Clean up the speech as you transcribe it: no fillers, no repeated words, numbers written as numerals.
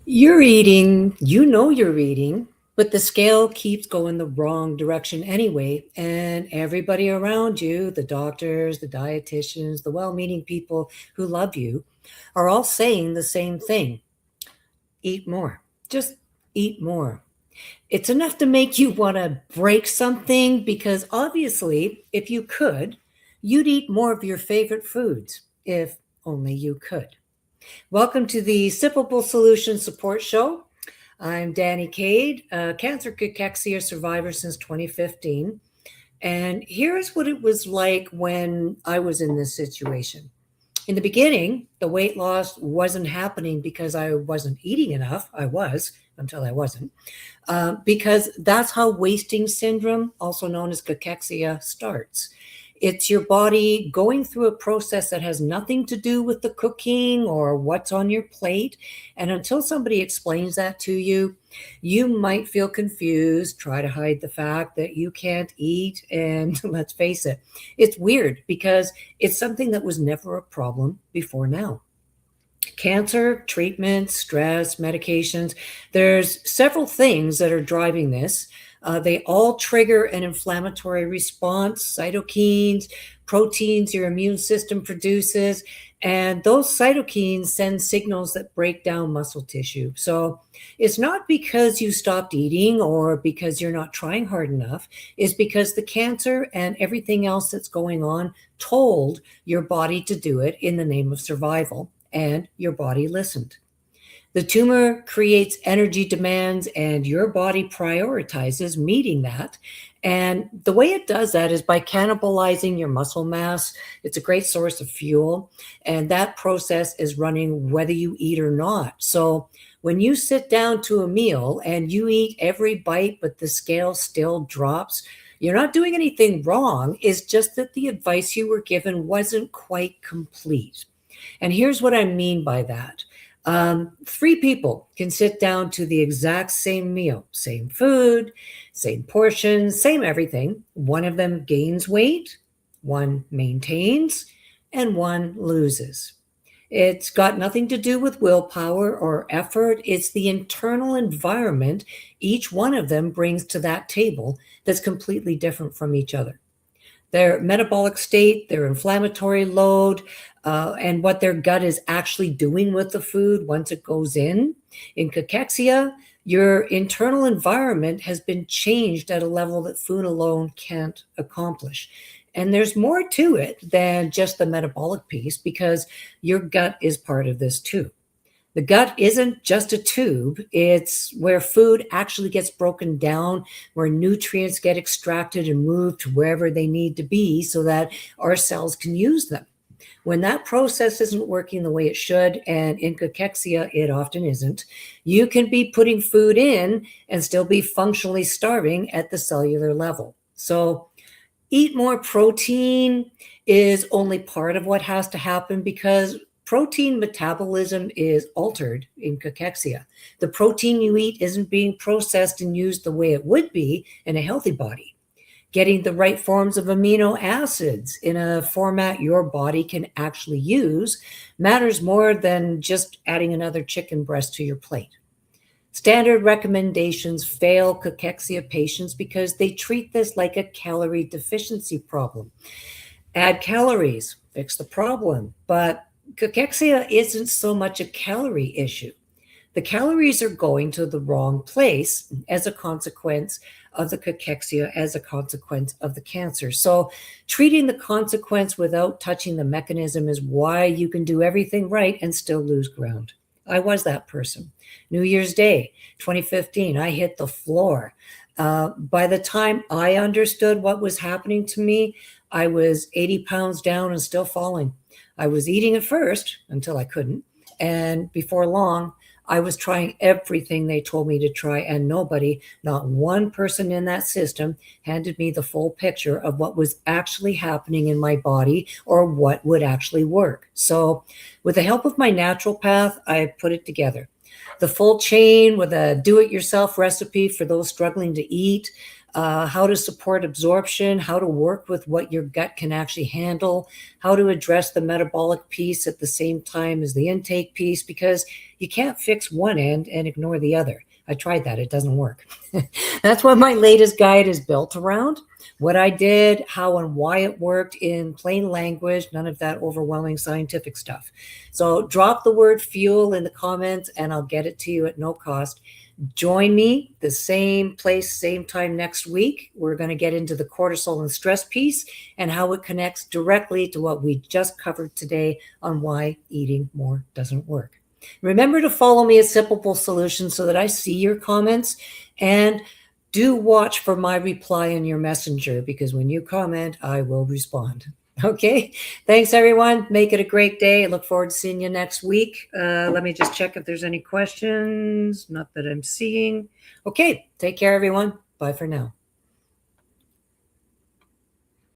You're eating, you know you're eating, but the scale keeps going the wrong direction anyway. And everybody around you, the doctors, the dietitians, the well meaning people who love you, are all saying the same thing: eat more. Just eat more. It's enough to make you want to break something because obviously, if you could, you'd eat more of your favorite foods if only you could. Welcome to the Sippable Solution Support Show. I'm Danny Cade, a cancer cachexia survivor since 2015. And here's what it was like when I was in this situation. In the beginning, the weight loss wasn't happening because I wasn't eating enough. I was until I wasn't, because that's how wasting syndrome, also known as cachexia, starts. It's your body going through a process that has nothing to do with the cooking or what's on your plate. And until somebody explains that to you, you might feel confused, try to hide the fact that you can't eat. And let's face it, it's weird because it's something that was never a problem before now. Cancer, treatments, stress, medications, there's several things that are driving this. They all trigger an inflammatory response, cytokines, proteins your immune system produces, and those cytokines send signals that break down muscle tissue. So it's not because you stopped eating or because you're not trying hard enough, it's because the cancer and everything else that's going on told your body to do it in the name of survival, and your body listened. The tumor creates energy demands, and your body prioritizes meeting that. And the way it does that is by cannibalizing your muscle mass. It's a great source of fuel, and that process is running whether you eat or not. So when you sit down to a meal and you eat every bite, but the scale still drops, you're not doing anything wrong. It's just that the advice you were given wasn't quite complete. And here's what I mean by that. Three people can sit down to the exact same meal, same food, same portions, same everything. One of them gains weight, one maintains, and one loses. It's got nothing to do with willpower or effort. It's the internal environment each one of them brings to that table that's completely different from each other. Their metabolic state, their inflammatory load, and what their gut is actually doing with the food once it goes in. In cachexia, your internal environment has been changed at a level that food alone can't accomplish. And there's more to it than just the metabolic piece because your gut is part of this too. The gut isn't just a tube, it's where food actually gets broken down, where nutrients get extracted and moved to wherever they need to be so that our cells can use them. When that process isn't working the way it should, and in cachexia it often isn't, you can be putting food in and still be functionally starving at the cellular level. So eat more protein is only part of what has to happen because protein metabolism is altered in cachexia. The protein you eat isn't being processed and used the way it would be in a healthy body. Getting the right forms of amino acids in a format your body can actually use matters more than just adding another chicken breast to your plate. Standard recommendations fail cachexia patients because they treat this like a calorie deficiency problem. Add calories, fix the problem. But cachexia isn't so much a calorie issue. The calories are going to the wrong place as a consequence of the cachexia, as a consequence of the cancer. So, treating the consequence without touching the mechanism is why you can do everything right and still lose ground. I was that person. New Year's Day, 2015, I hit the floor. By the time I understood what was happening to me, I was 80 pounds down and still falling. I was eating at first until I couldn't. And before long, I was trying everything they told me to try, and nobody, not one person in that system, handed me the full picture of what was actually happening in my body or what would actually work. So, with the help of my natural path, I put it together. The full chain with a do it yourself recipe for those struggling to eat, how to support absorption, how to work with what your gut can actually handle, how to address the metabolic piece at the same time as the intake piece, because you can't fix one end and ignore the other. I tried that, it doesn't work. That's what my latest guide is built around. What I did, how and why it worked in plain language, none of that overwhelming scientific stuff. So drop the word fuel in the comments and I'll get it to you at no cost. Join me the same place, same time next week. We're going to get into the cortisol and stress piece and how it connects directly to what we just covered today on why eating more doesn't work. Remember to follow me at Sippable Solutions so that I see your comments, and do watch for my reply in your messenger, because when you comment, I will respond. Okay, thanks everyone. Make it a great day. I look forward to seeing you next week. Let me just check if there's any questions. Not that I'm seeing. Okay, take care everyone. Bye for now.